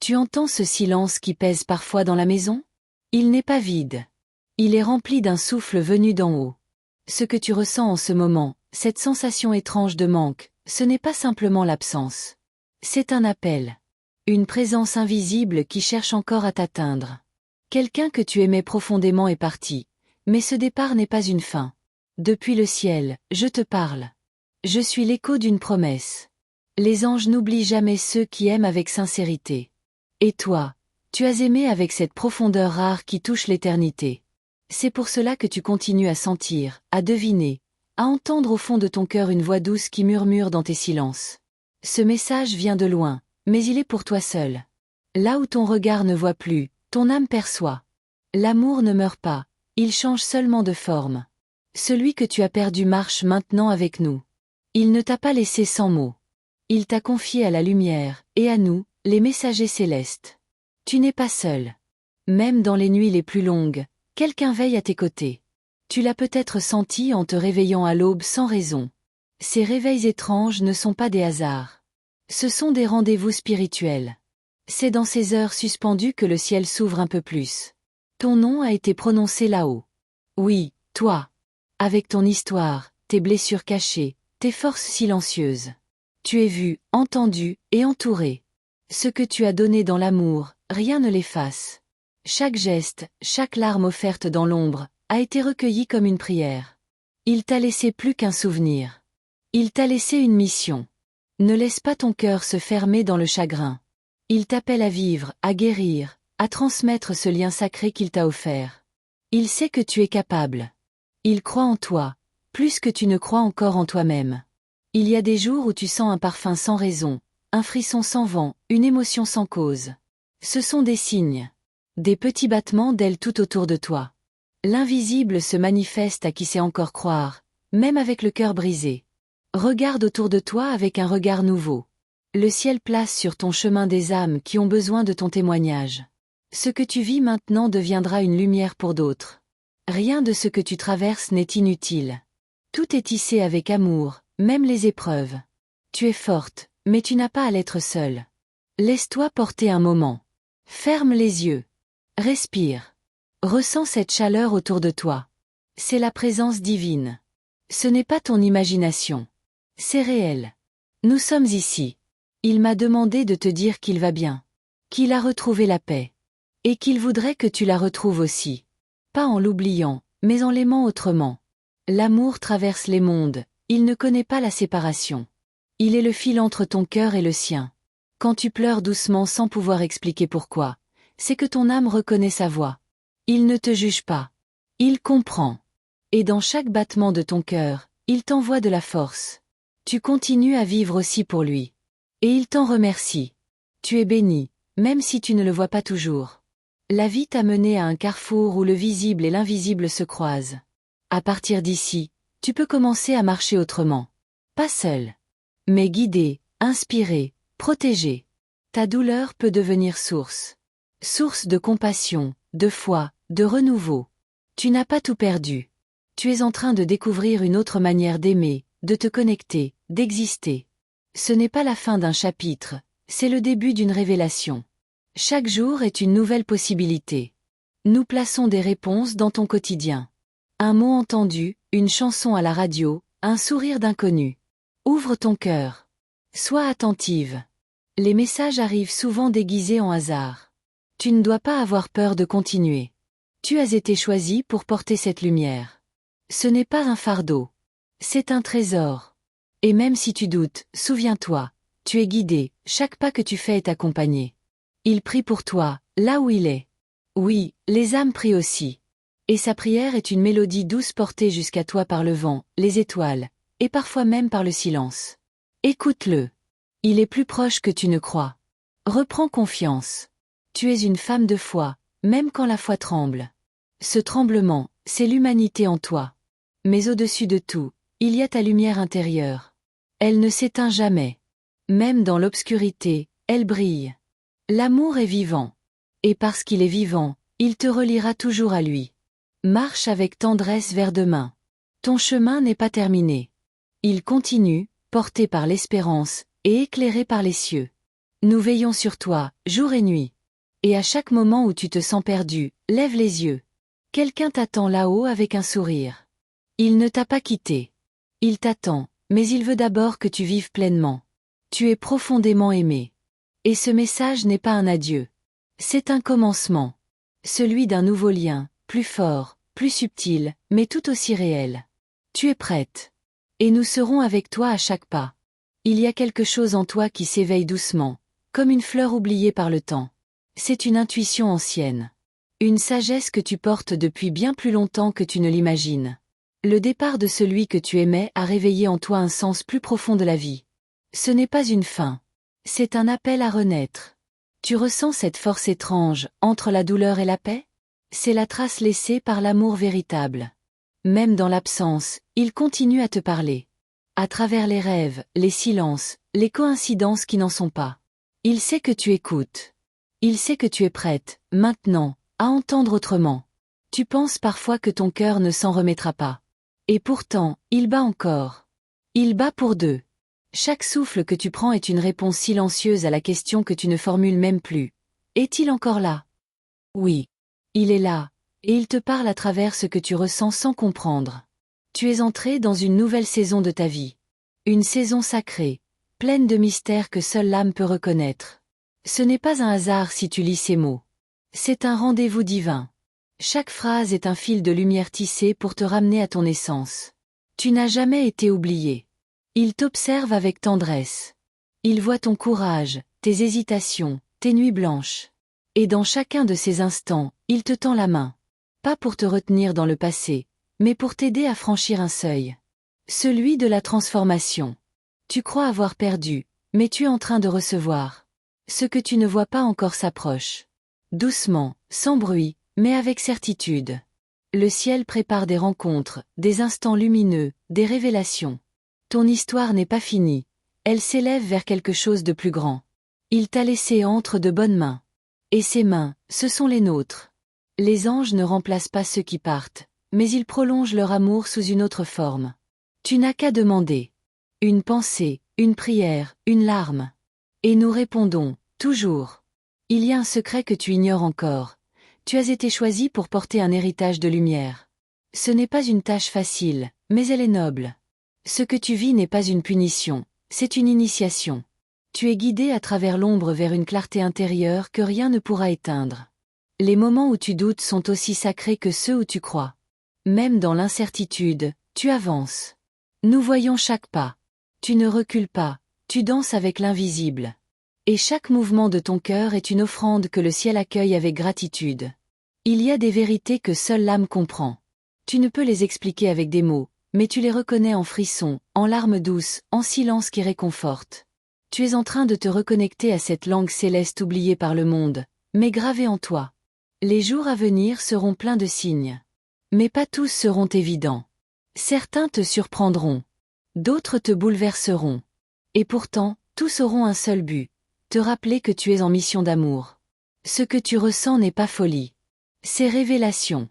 Tu entends ce silence qui pèse parfois dans la maison? Il n'est pas vide. Il est rempli d'un souffle venu d'en haut. Ce que tu ressens en ce moment, cette sensation étrange de manque, ce n'est pas simplement l'absence. C'est un appel. Une présence invisible qui cherche encore à t'atteindre. Quelqu'un que tu aimais profondément est parti, mais ce départ n'est pas une fin. Depuis le ciel, je te parle. Je suis l'écho d'une promesse. Les anges n'oublient jamais ceux qui aiment avec sincérité. Et toi, tu as aimé avec cette profondeur rare qui touche l'éternité. C'est pour cela que tu continues à sentir, à deviner, à entendre au fond de ton cœur une voix douce qui murmure dans tes silences. Ce message vient de loin, mais il est pour toi seul. Là où ton regard ne voit plus, ton âme perçoit. L'amour ne meurt pas, il change seulement de forme. Celui que tu as perdu marche maintenant avec nous. Il ne t'a pas laissé sans mots. Il t'a confié à la lumière, et à nous, les messagers célestes. Tu n'es pas seul. Même dans les nuits les plus longues, quelqu'un veille à tes côtés. Tu l'as peut-être senti en te réveillant à l'aube sans raison. Ces réveils étranges ne sont pas des hasards. Ce sont des rendez-vous spirituels. C'est dans ces heures suspendues que le ciel s'ouvre un peu plus. Ton nom a été prononcé là-haut. Oui, toi. Avec ton histoire, tes blessures cachées, tes forces silencieuses. Tu es vu, entendu et entouré. Ce que tu as donné dans l'amour, rien ne l'efface. Chaque geste, chaque larme offerte dans l'ombre, a été recueilli comme une prière. Il t'a laissé plus qu'un souvenir. Il t'a laissé une mission. Ne laisse pas ton cœur se fermer dans le chagrin. Il t'appelle à vivre, à guérir, à transmettre ce lien sacré qu'il t'a offert. Il sait que tu es capable. Il croit en toi, plus que tu ne crois encore en toi-même. Il y a des jours où tu sens un parfum sans raison, un frisson sans vent, une émotion sans cause. Ce sont des signes. Des petits battements d'ailes tout autour de toi. L'invisible se manifeste à qui sait encore croire, même avec le cœur brisé. Regarde autour de toi avec un regard nouveau. Le ciel place sur ton chemin des âmes qui ont besoin de ton témoignage. Ce que tu vis maintenant deviendra une lumière pour d'autres. Rien de ce que tu traverses n'est inutile. Tout est tissé avec amour, même les épreuves. Tu es forte, mais tu n'as pas à l'être seule. Laisse-toi porter un moment. Ferme les yeux. Respire. Ressens cette chaleur autour de toi. C'est la présence divine. Ce n'est pas ton imagination. C'est réel. Nous sommes ici. Il m'a demandé de te dire qu'il va bien. Qu'il a retrouvé la paix. Et qu'il voudrait que tu la retrouves aussi. Pas en l'oubliant, mais en l'aimant autrement. L'amour traverse les mondes, il ne connaît pas la séparation. Il est le fil entre ton cœur et le sien. Quand tu pleures doucement sans pouvoir expliquer pourquoi, c'est que ton âme reconnaît sa voix. Il ne te juge pas. Il comprend. Et dans chaque battement de ton cœur, il t'envoie de la force. Tu continues à vivre aussi pour lui. Et il t'en remercie. Tu es béni, même si tu ne le vois pas toujours. La vie t'a mené à un carrefour où le visible et l'invisible se croisent. À partir d'ici, tu peux commencer à marcher autrement. Pas seul. Mais guidé, inspiré, protégé. Ta douleur peut devenir source. Source de compassion, de foi, de renouveau. Tu n'as pas tout perdu. Tu es en train de découvrir une autre manière d'aimer, de te connecter, d'exister. Ce n'est pas la fin d'un chapitre, c'est le début d'une révélation. Chaque jour est une nouvelle possibilité. Nous plaçons des réponses dans ton quotidien. Un mot entendu, une chanson à la radio, un sourire d'inconnu. Ouvre ton cœur. Sois attentive. Les messages arrivent souvent déguisés en hasard. Tu ne dois pas avoir peur de continuer. Tu as été choisi pour porter cette lumière. Ce n'est pas un fardeau. C'est un trésor. Et même si tu doutes, souviens-toi, tu es guidé, chaque pas que tu fais est accompagné. Il prie pour toi, là où il est. Oui, les âmes prient aussi. Et sa prière est une mélodie douce portée jusqu'à toi par le vent, les étoiles, et parfois même par le silence. Écoute-le. Il est plus proche que tu ne crois. Reprends confiance. Tu es une femme de foi, même quand la foi tremble. Ce tremblement, c'est l'humanité en toi. Mais au-dessus de tout, il y a ta lumière intérieure. Elle ne s'éteint jamais. Même dans l'obscurité, elle brille. L'amour est vivant. Et parce qu'il est vivant, il te reliera toujours à lui. Marche avec tendresse vers demain. Ton chemin n'est pas terminé. Il continue, porté par l'espérance, et éclairé par les cieux. Nous veillons sur toi, jour et nuit. Et à chaque moment où tu te sens perdu, lève les yeux. Quelqu'un t'attend là-haut avec un sourire. Il ne t'a pas quitté. Il t'attend, mais il veut d'abord que tu vives pleinement. Tu es profondément aimé. Et ce message n'est pas un adieu. C'est un commencement. Celui d'un nouveau lien, plus fort, plus subtil, mais tout aussi réel. Tu es prête. Et nous serons avec toi à chaque pas. Il y a quelque chose en toi qui s'éveille doucement, comme une fleur oubliée par le temps. C'est une intuition ancienne. Une sagesse que tu portes depuis bien plus longtemps que tu ne l'imagines. Le départ de celui que tu aimais a réveillé en toi un sens plus profond de la vie. Ce n'est pas une fin. C'est un appel à renaître. Tu ressens cette force étrange, entre la douleur et la paix? C'est la trace laissée par l'amour véritable. Même dans l'absence, il continue à te parler. À travers les rêves, les silences, les coïncidences qui n'en sont pas. Il sait que tu écoutes. Il sait que tu es prête, maintenant, à entendre autrement. Tu penses parfois que ton cœur ne s'en remettra pas. Et pourtant, il bat encore. Il bat pour deux. Chaque souffle que tu prends est une réponse silencieuse à la question que tu ne formules même plus. Est-il encore là? Oui. Il est là, et il te parle à travers ce que tu ressens sans comprendre. Tu es entré dans une nouvelle saison de ta vie. Une saison sacrée, pleine de mystères que seule l'âme peut reconnaître. Ce n'est pas un hasard si tu lis ces mots. C'est un rendez-vous divin. Chaque phrase est un fil de lumière tissé pour te ramener à ton essence. Tu n'as jamais été oublié. Il t'observe avec tendresse. Il voit ton courage, tes hésitations, tes nuits blanches. Et dans chacun de ces instants, il te tend la main. Pas pour te retenir dans le passé, mais pour t'aider à franchir un seuil. Celui de la transformation. Tu crois avoir perdu, mais tu es en train de recevoir. Ce que tu ne vois pas encore s'approche. Doucement, sans bruit, mais avec certitude. Le ciel prépare des rencontres, des instants lumineux, des révélations. Ton histoire n'est pas finie. Elle s'élève vers quelque chose de plus grand. Il t'a laissé entre de bonnes mains. Et ces mains, ce sont les nôtres. Les anges ne remplacent pas ceux qui partent, mais ils prolongent leur amour sous une autre forme. Tu n'as qu'à demander. Une pensée, une prière, une larme. Et nous répondons, toujours. Il y a un secret que tu ignores encore. Tu as été choisi pour porter un héritage de lumière. Ce n'est pas une tâche facile, mais elle est noble. Ce que tu vis n'est pas une punition, c'est une initiation. Tu es guidé à travers l'ombre vers une clarté intérieure que rien ne pourra éteindre. Les moments où tu doutes sont aussi sacrés que ceux où tu crois. Même dans l'incertitude, tu avances. Nous voyons chaque pas. Tu ne recules pas, tu danses avec l'invisible. Et chaque mouvement de ton cœur est une offrande que le ciel accueille avec gratitude. Il y a des vérités que seule l'âme comprend. Tu ne peux les expliquer avec des mots, mais tu les reconnais en frissons, en larmes douces, en silence qui réconforte. Tu es en train de te reconnecter à cette langue céleste oubliée par le monde, mais gravée en toi. Les jours à venir seront pleins de signes. Mais pas tous seront évidents. Certains te surprendront. D'autres te bouleverseront. Et pourtant, tous auront un seul but. Te rappeler que tu es en mission d'amour. Ce que tu ressens n'est pas folie. C'est révélation.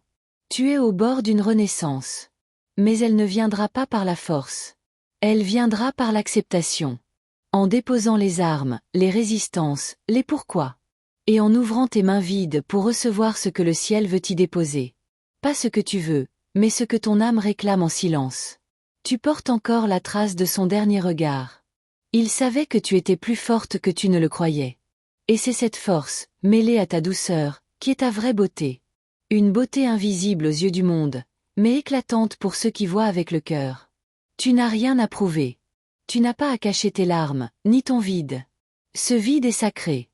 Tu es au bord d'une renaissance. Mais elle ne viendra pas par la force. Elle viendra par l'acceptation. En déposant les armes, les résistances, les pourquoi. Et en ouvrant tes mains vides pour recevoir ce que le ciel veut y déposer. Pas ce que tu veux, mais ce que ton âme réclame en silence. Tu portes encore la trace de son dernier regard. Il savait que tu étais plus forte que tu ne le croyais. Et c'est cette force, mêlée à ta douceur, qui est ta vraie beauté. Une beauté invisible aux yeux du monde, mais éclatante pour ceux qui voient avec le cœur. Tu n'as rien à prouver. Tu n'as pas à cacher tes larmes, ni ton vide. Ce vide est sacré.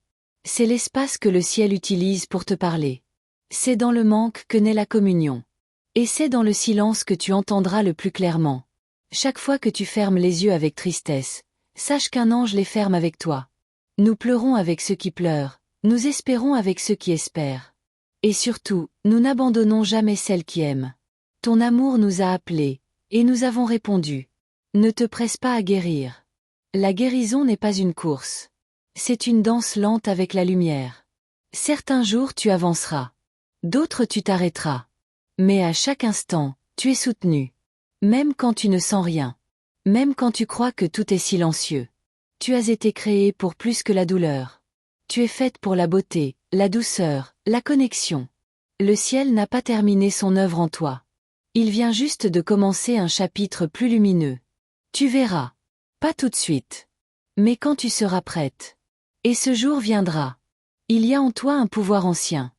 C'est l'espace que le ciel utilise pour te parler. C'est dans le manque que naît la communion. Et c'est dans le silence que tu entendras le plus clairement. Chaque fois que tu fermes les yeux avec tristesse, sache qu'un ange les ferme avec toi. Nous pleurons avec ceux qui pleurent, nous espérons avec ceux qui espèrent. Et surtout, nous n'abandonnons jamais celles qui aiment. Ton amour nous a appelés, et nous avons répondu. Ne te presse pas à guérir. La guérison n'est pas une course. C'est une danse lente avec la lumière. Certains jours tu avanceras. D'autres tu t'arrêteras. Mais à chaque instant, tu es soutenu. Même quand tu ne sens rien. Même quand tu crois que tout est silencieux. Tu as été créée pour plus que la douleur. Tu es faite pour la beauté, la douceur, la connexion. Le ciel n'a pas terminé son œuvre en toi. Il vient juste de commencer un chapitre plus lumineux. Tu verras. Pas tout de suite. Mais quand tu seras prête. Et ce jour viendra. Il y a en toi un pouvoir ancien.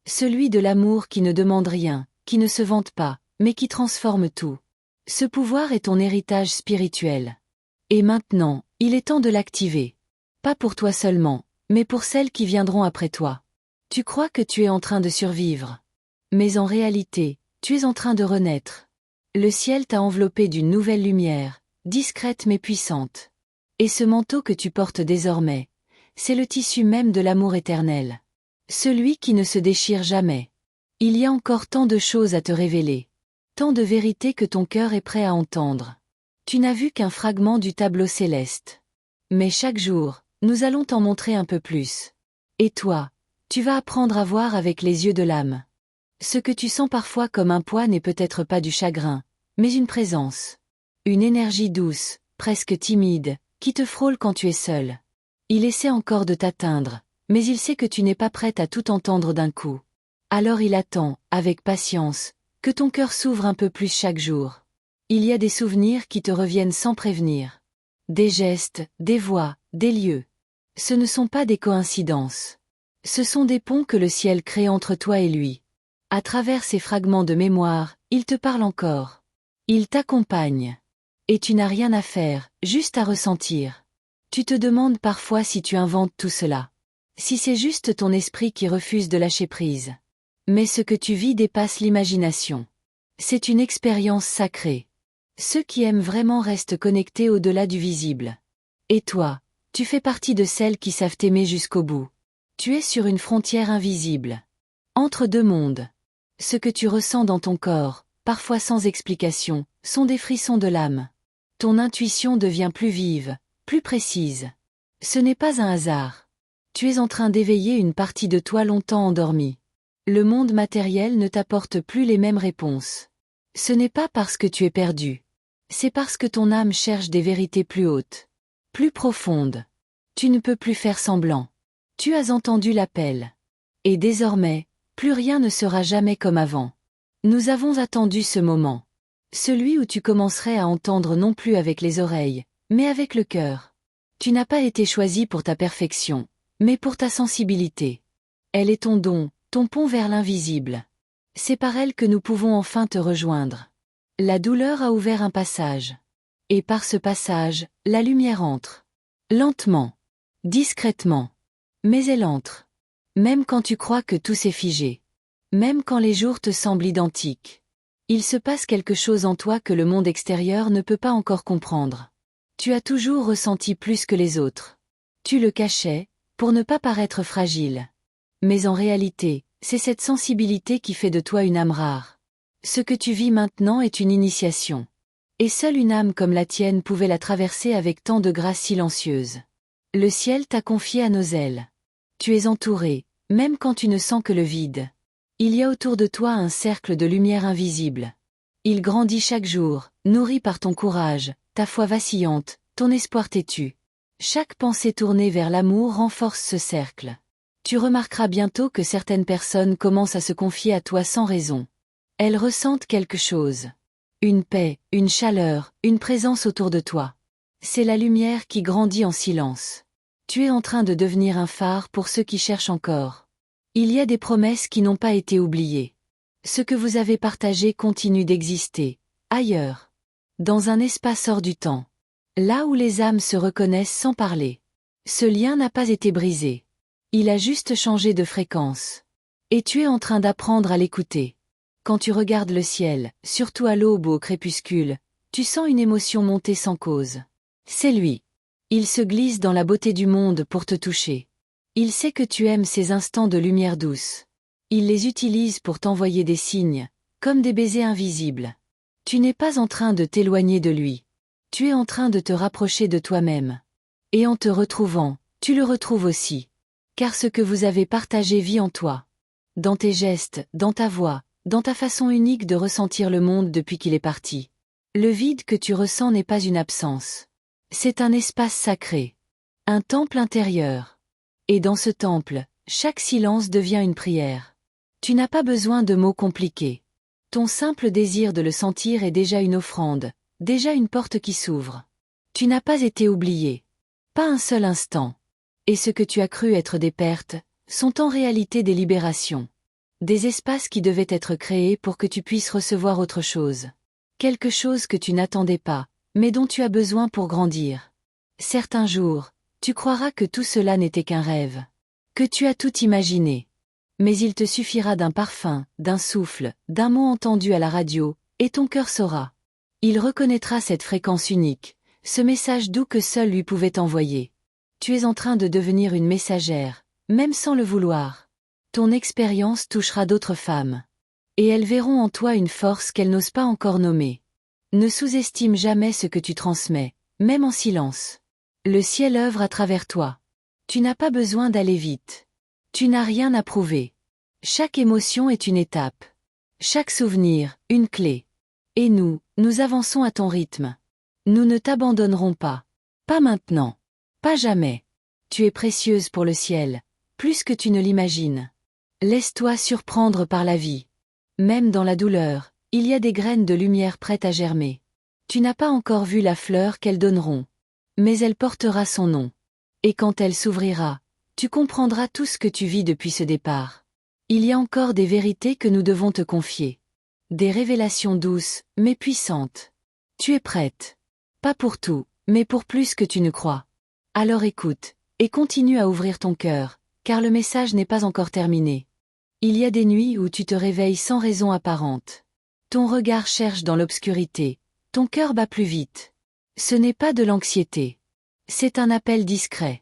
Celui de l'amour qui ne demande rien, qui ne se vante pas, mais qui transforme tout. Ce pouvoir est ton héritage spirituel. Et maintenant, il est temps de l'activer. Pas pour toi seulement, mais pour celles qui viendront après toi. Tu crois que tu es en train de survivre. Mais en réalité, tu es en train de renaître. Le ciel t'a enveloppé d'une nouvelle lumière, discrète mais puissante. Et ce manteau que tu portes désormais, c'est le tissu même de l'amour éternel. Celui qui ne se déchire jamais. Il y a encore tant de choses à te révéler. Tant de vérités que ton cœur est prêt à entendre. Tu n'as vu qu'un fragment du tableau céleste. Mais chaque jour, nous allons t'en montrer un peu plus. Et toi, tu vas apprendre à voir avec les yeux de l'âme. Ce que tu sens parfois comme un poids n'est peut-être pas du chagrin, mais une présence. Une énergie douce, presque timide, qui te frôle quand tu es seul. Il essaie encore de t'atteindre, mais il sait que tu n'es pas prête à tout entendre d'un coup. Alors il attend, avec patience, que ton cœur s'ouvre un peu plus chaque jour. Il y a des souvenirs qui te reviennent sans prévenir. Des gestes, des voix, des lieux. Ce ne sont pas des coïncidences. Ce sont des ponts que le ciel crée entre toi et lui. À travers ces fragments de mémoire, il te parle encore. Il t'accompagne. Et tu n'as rien à faire, juste à ressentir. Tu te demandes parfois si tu inventes tout cela. Si c'est juste ton esprit qui refuse de lâcher prise. Mais ce que tu vis dépasse l'imagination. C'est une expérience sacrée. Ceux qui aiment vraiment restent connectés au-delà du visible. Et toi, tu fais partie de celles qui savent t'aimer jusqu'au bout. Tu es sur une frontière invisible. Entre deux mondes. Ce que tu ressens dans ton corps, parfois sans explication, sont des frissons de l'âme. Ton intuition devient plus vive, plus précise. Ce n'est pas un hasard. Tu es en train d'éveiller une partie de toi longtemps endormie. Le monde matériel ne t'apporte plus les mêmes réponses. Ce n'est pas parce que tu es perdu. C'est parce que ton âme cherche des vérités plus hautes, plus profondes. Tu ne peux plus faire semblant. Tu as entendu l'appel. Et désormais, plus rien ne sera jamais comme avant. Nous avons attendu ce moment. Celui où tu commencerais à entendre non plus avec les oreilles, mais avec le cœur. Tu n'as pas été choisi pour ta perfection, mais pour ta sensibilité. Elle est ton don, ton pont vers l'invisible. C'est par elle que nous pouvons enfin te rejoindre. La douleur a ouvert un passage. Et par ce passage, la lumière entre. Lentement. Discrètement. Mais elle entre. Même quand tu crois que tout s'est figé. Même quand les jours te semblent identiques. Il se passe quelque chose en toi que le monde extérieur ne peut pas encore comprendre. Tu as toujours ressenti plus que les autres. Tu le cachais, pour ne pas paraître fragile. Mais en réalité, c'est cette sensibilité qui fait de toi une âme rare. Ce que tu vis maintenant est une initiation. Et seule une âme comme la tienne pouvait la traverser avec tant de grâce silencieuse. Le ciel t'a confié à nos ailes. Tu es entouré, même quand tu ne sens que le vide. Il y a autour de toi un cercle de lumière invisible. Il grandit chaque jour, nourri par ton courage, ta foi vacillante, ton espoir têtu. Chaque pensée tournée vers l'amour renforce ce cercle. Tu remarqueras bientôt que certaines personnes commencent à se confier à toi sans raison. Elles ressentent quelque chose. Une paix, une chaleur, une présence autour de toi. C'est la lumière qui grandit en silence. Tu es en train de devenir un phare pour ceux qui cherchent encore. Il y a des promesses qui n'ont pas été oubliées. Ce que vous avez partagé continue d'exister, ailleurs. Dans un espace hors du temps. Là où les âmes se reconnaissent sans parler. Ce lien n'a pas été brisé. Il a juste changé de fréquence. Et tu es en train d'apprendre à l'écouter. Quand tu regardes le ciel, surtout à l'aube ou au crépuscule, tu sens une émotion monter sans cause. C'est lui. Il se glisse dans la beauté du monde pour te toucher. Il sait que tu aimes ces instants de lumière douce. Il les utilise pour t'envoyer des signes, comme des baisers invisibles. Tu n'es pas en train de t'éloigner de lui. Tu es en train de te rapprocher de toi-même. Et en te retrouvant, tu le retrouves aussi. Car ce que vous avez partagé vit en toi. Dans tes gestes, dans ta voix, dans ta façon unique de ressentir le monde depuis qu'il est parti. Le vide que tu ressens n'est pas une absence. C'est un espace sacré. Un temple intérieur. Et dans ce temple, chaque silence devient une prière. Tu n'as pas besoin de mots compliqués. Ton simple désir de le sentir est déjà une offrande, déjà une porte qui s'ouvre. Tu n'as pas été oublié. Pas un seul instant. Et ce que tu as cru être des pertes, sont en réalité des libérations. Des espaces qui devaient être créés pour que tu puisses recevoir autre chose. Quelque chose que tu n'attendais pas, mais dont tu as besoin pour grandir. Certains jours, tu croiras que tout cela n'était qu'un rêve. Que tu as tout imaginé. Mais il te suffira d'un parfum, d'un souffle, d'un mot entendu à la radio, et ton cœur saura. Il reconnaîtra cette fréquence unique, ce message doux que seul lui pouvait envoyer. Tu es en train de devenir une messagère, même sans le vouloir. Ton expérience touchera d'autres femmes. Et elles verront en toi une force qu'elles n'osent pas encore nommer. Ne sous-estime jamais ce que tu transmets, même en silence. Le ciel œuvre à travers toi. Tu n'as pas besoin d'aller vite. Tu n'as rien à prouver. Chaque émotion est une étape. Chaque souvenir, une clé. Et nous avançons à ton rythme. Nous ne t'abandonnerons pas. Pas maintenant. Pas jamais. Tu es précieuse pour le ciel, plus que tu ne l'imagines. Laisse-toi surprendre par la vie. Même dans la douleur, il y a des graines de lumière prêtes à germer. Tu n'as pas encore vu la fleur qu'elles donneront. Mais elle portera son nom. Et quand elle s'ouvrira, tu comprendras tout ce que tu vis depuis ce départ. Il y a encore des vérités que nous devons te confier. Des révélations douces, mais puissantes. Tu es prête. Pas pour tout, mais pour plus que tu ne crois. Alors écoute, et continue à ouvrir ton cœur, car le message n'est pas encore terminé. Il y a des nuits où tu te réveilles sans raison apparente. Ton regard cherche dans l'obscurité, ton cœur bat plus vite. Ce n'est pas de l'anxiété. C'est un appel discret.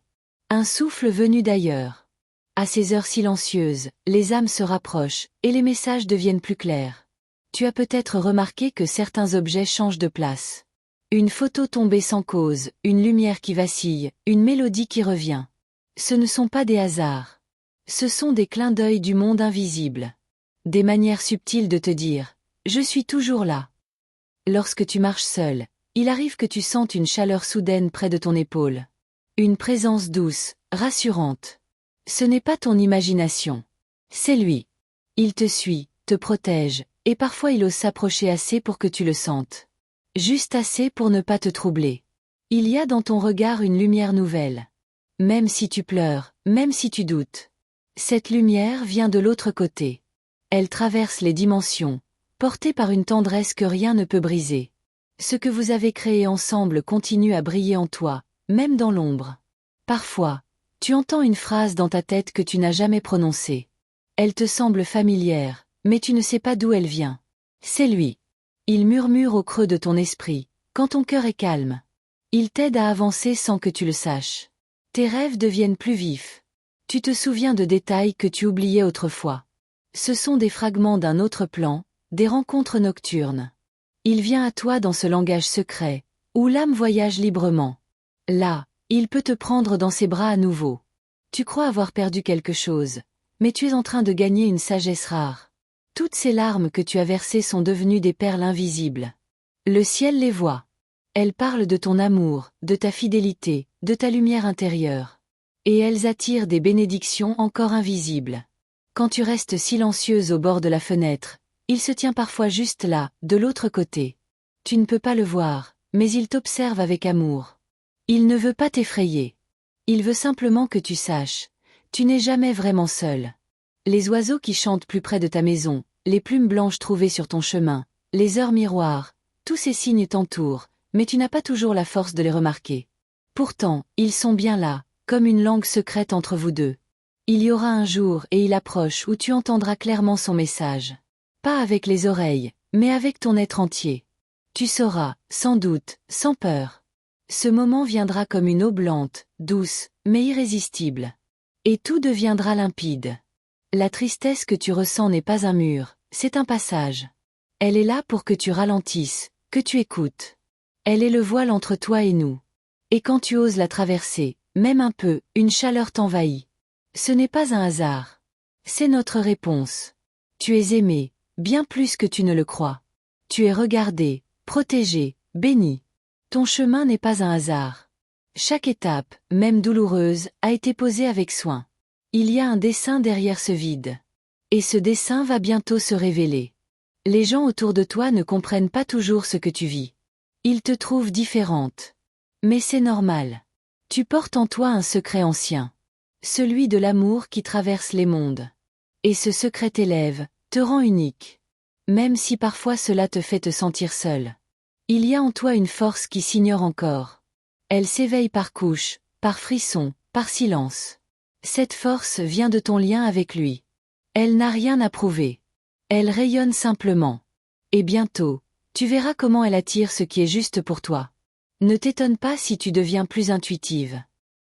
Un souffle venu d'ailleurs. À ces heures silencieuses, les âmes se rapprochent, et les messages deviennent plus clairs. Tu as peut-être remarqué que certains objets changent de place. Une photo tombée sans cause, une lumière qui vacille, une mélodie qui revient. Ce ne sont pas des hasards. Ce sont des clins d'œil du monde invisible. Des manières subtiles de te dire « Je suis toujours là ». Lorsque tu marches seul, il arrive que tu sentes une chaleur soudaine près de ton épaule. Une présence douce, rassurante. Ce n'est pas ton imagination. C'est lui. Il te suit, te protège, et parfois il ose s'approcher assez pour que tu le sentes. Juste assez pour ne pas te troubler. Il y a dans ton regard une lumière nouvelle. Même si tu pleures, même si tu doutes. Cette lumière vient de l'autre côté. Elle traverse les dimensions, portée par une tendresse que rien ne peut briser. Ce que vous avez créé ensemble continue à briller en toi, même dans l'ombre. Parfois, tu entends une phrase dans ta tête que tu n'as jamais prononcée. Elle te semble familière, mais tu ne sais pas d'où elle vient. C'est lui. Il murmure au creux de ton esprit, quand ton cœur est calme. Il t'aide à avancer sans que tu le saches. Tes rêves deviennent plus vifs. Tu te souviens de détails que tu oubliais autrefois. Ce sont des fragments d'un autre plan, des rencontres nocturnes. Il vient à toi dans ce langage secret, où l'âme voyage librement. Là, il peut te prendre dans ses bras à nouveau. Tu crois avoir perdu quelque chose, mais tu es en train de gagner une sagesse rare. Toutes ces larmes que tu as versées sont devenues des perles invisibles. Le ciel les voit. Elles parlent de ton amour, de ta fidélité, de ta lumière intérieure. Et elles attirent des bénédictions encore invisibles. Quand tu restes silencieuse au bord de la fenêtre, il se tient parfois juste là, de l'autre côté. Tu ne peux pas le voir, mais il t'observe avec amour. Il ne veut pas t'effrayer. Il veut simplement que tu saches. Tu n'es jamais vraiment seul. Les oiseaux qui chantent plus près de ta maison, les plumes blanches trouvées sur ton chemin, les heures miroirs, tous ces signes t'entourent, mais tu n'as pas toujours la force de les remarquer. Pourtant, ils sont bien là, comme une langue secrète entre vous deux. Il y aura un jour et il approche où tu entendras clairement son message. Pas avec les oreilles, mais avec ton être entier. Tu sauras, sans doute, sans peur. Ce moment viendra comme une eau blanche, douce, mais irrésistible. Et tout deviendra limpide. La tristesse que tu ressens n'est pas un mur, c'est un passage. Elle est là pour que tu ralentisses, que tu écoutes. Elle est le voile entre toi et nous. Et quand tu oses la traverser, même un peu, une chaleur t'envahit. Ce n'est pas un hasard. C'est notre réponse. Tu es aimé, bien plus que tu ne le crois. Tu es regardé, protégé, béni. Ton chemin n'est pas un hasard. Chaque étape, même douloureuse, a été posée avec soin. Il y a un dessein derrière ce vide. Et ce dessein va bientôt se révéler. Les gens autour de toi ne comprennent pas toujours ce que tu vis. Ils te trouvent différente. Mais c'est normal. Tu portes en toi un secret ancien. Celui de l'amour qui traverse les mondes. Et ce secret t'élève, te rend unique. Même si parfois cela te fait te sentir seul. Il y a en toi une force qui s'ignore encore. Elle s'éveille par couches, par frissons, par silence. Cette force vient de ton lien avec lui. Elle n'a rien à prouver. Elle rayonne simplement. Et bientôt, tu verras comment elle attire ce qui est juste pour toi. Ne t'étonne pas si tu deviens plus intuitive.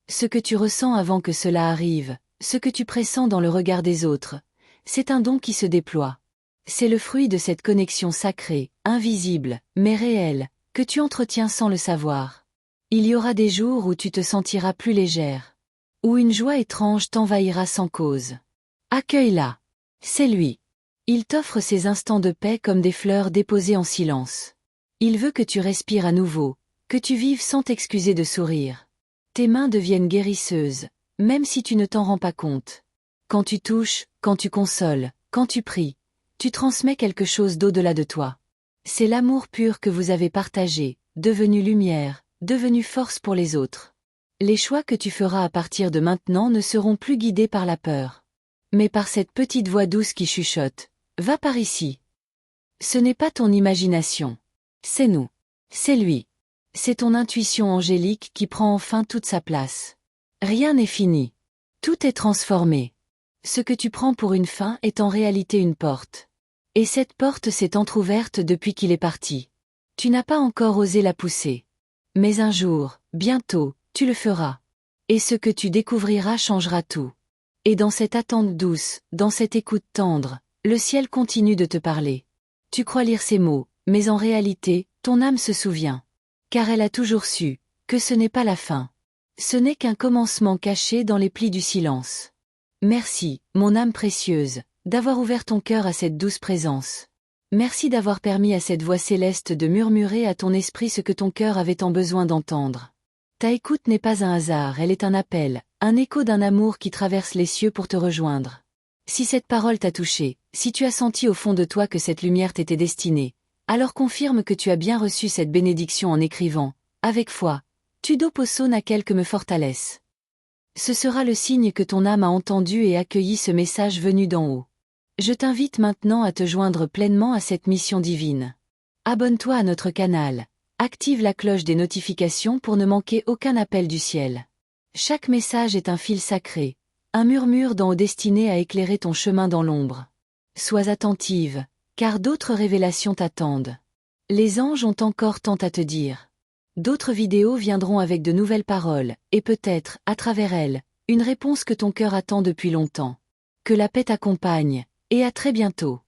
Ce que tu ressens avant que cela arrive, ce que tu pressens dans le regard des autres, c'est un don qui se déploie. C'est le fruit de cette connexion sacrée, invisible, mais réelle, que tu entretiens sans le savoir. Il y aura des jours où tu te sentiras plus légère. Où une joie étrange t'envahira sans cause. Accueille-la. C'est lui. Il t'offre ces instants de paix comme des fleurs déposées en silence. Il veut que tu respires à nouveau, que tu vives sans t'excuser de sourire. Tes mains deviennent guérisseuses, même si tu ne t'en rends pas compte. Quand tu touches, quand tu consoles, quand tu pries, tu transmets quelque chose d'au-delà de toi. C'est l'amour pur que vous avez partagé, devenu lumière, devenu force pour les autres. Les choix que tu feras à partir de maintenant ne seront plus guidés par la peur. Mais par cette petite voix douce qui chuchote, va par ici. Ce n'est pas ton imagination. C'est nous. C'est lui. C'est ton intuition angélique qui prend enfin toute sa place. Rien n'est fini. Tout est transformé. Ce que tu prends pour une fin est en réalité une porte. Et cette porte s'est entr'ouverte depuis qu'il est parti. Tu n'as pas encore osé la pousser. Mais un jour, bientôt, tu le feras. Et ce que tu découvriras changera tout. Et dans cette attente douce, dans cette écoute tendre, le ciel continue de te parler. Tu crois lire ces mots, mais en réalité, ton âme se souvient. Car elle a toujours su, que ce n'est pas la fin. Ce n'est qu'un commencement caché dans les plis du silence. Merci, mon âme précieuse, d'avoir ouvert ton cœur à cette douce présence. Merci d'avoir permis à cette voix céleste de murmurer à ton esprit ce que ton cœur avait tant besoin d'entendre. Ta écoute n'est pas un hasard, elle est un appel, un écho d'un amour qui traverse les cieux pour te rejoindre. Si cette parole t'a touché, si tu as senti au fond de toi que cette lumière t'était destinée, alors confirme que tu as bien reçu cette bénédiction en écrivant, avec foi, Tudo posso naquele que me fortalece. Ce sera le signe que ton âme a entendu et accueilli ce message venu d'en haut. Je t'invite maintenant à te joindre pleinement à cette mission divine. Abonne-toi à notre canal, active la cloche des notifications pour ne manquer aucun appel du ciel. Chaque message est un fil sacré, un murmure d'en haut destiné à éclairer ton chemin dans l'ombre. Sois attentive, car d'autres révélations t'attendent. Les anges ont encore tant à te dire. D'autres vidéos viendront avec de nouvelles paroles, et peut-être, à travers elles, une réponse que ton cœur attend depuis longtemps. Que la paix t'accompagne, et à très bientôt.